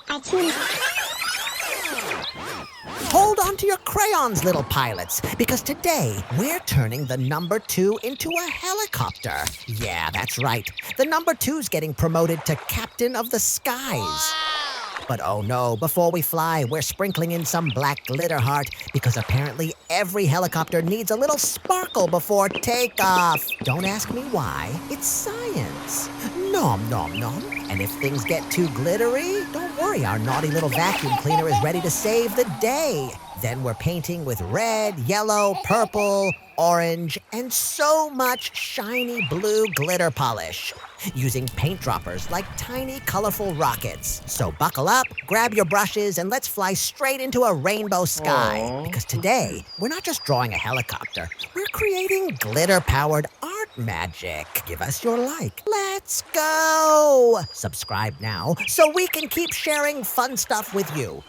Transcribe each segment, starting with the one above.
Artoonza. Hold on to your crayons, little pilots, because today we're turning the number 2 into a helicopter. Yeah, that's right. The number 2's getting promoted to Captain of the Skies. But oh no, before we fly, we're sprinkling in some black glitter heart because apparently every helicopter needs a little sparkle before takeoff. Don't ask me why. It's science. Nom, nom, nom. And if things get too glittery, don't worry, our naughty little vacuum cleaner is ready to save the day. Then we're painting with red, yellow, purple, orange, and so much shiny blue glitter polish, using paint droppers like tiny, colorful rockets. So buckle up, grab your brushes, and let's fly straight into a rainbow sky. Aww. Because today, we're not just drawing a helicopter, we're creating glitter-powered art magic. Give us your like. Let's go! Subscribe now so we can keep sharing fun stuff with you.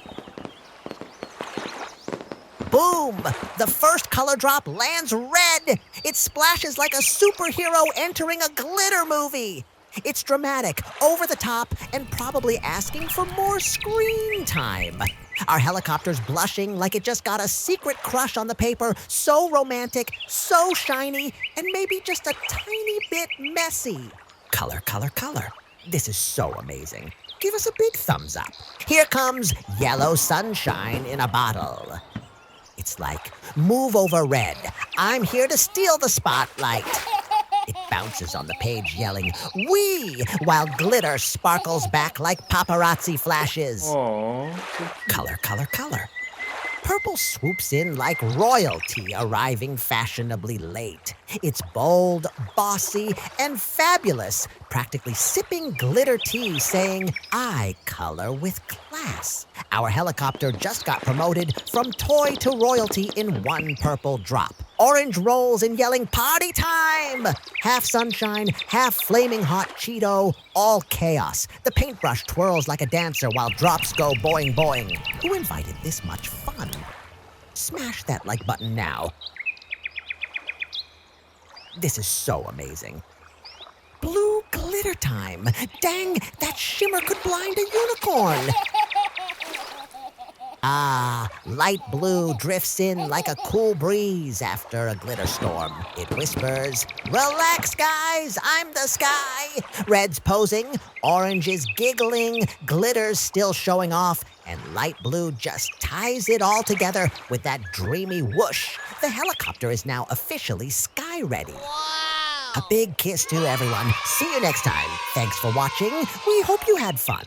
Boom! The first color drop lands red! It splashes like a superhero entering a glitter movie. It's dramatic, over the top, and probably asking for more screen time. Our helicopter's blushing like it just got a secret crush on the paper, so romantic, so shiny, and maybe just a tiny bit messy. Color, color, color. This is so amazing. Give us a big thumbs up. Here comes yellow sunshine in a bottle. It's like, move over red. I'm here to steal the spotlight. It bounces on the page yelling, "Wee!" while glitter sparkles back like paparazzi flashes. Aww. Color, color, color. Purple swoops in like royalty arriving fashionably late. It's bold, bossy, and fabulous, practically sipping glitter tea saying, "I color with class." Our helicopter just got promoted from toy to royalty in one purple drop. Orange rolls in yelling, "Party time!" Half sunshine, half flaming hot Cheeto, all chaos. The paintbrush twirls like a dancer while drops go boing boing. Who invited this much fun? Smash that like button now. This is so amazing. Blue glitter time. Dang, that shimmer could blind a unicorn. Ah, light blue drifts in like a cool breeze after a glitter storm. It whispers, "Relax, guys, I'm the sky." Red's posing, orange is giggling, glitter's still showing off, and light blue just ties it all together with that dreamy whoosh. The helicopter is now officially sky ready. A big kiss to everyone. See you next time. Thanks for watching. We hope you had fun.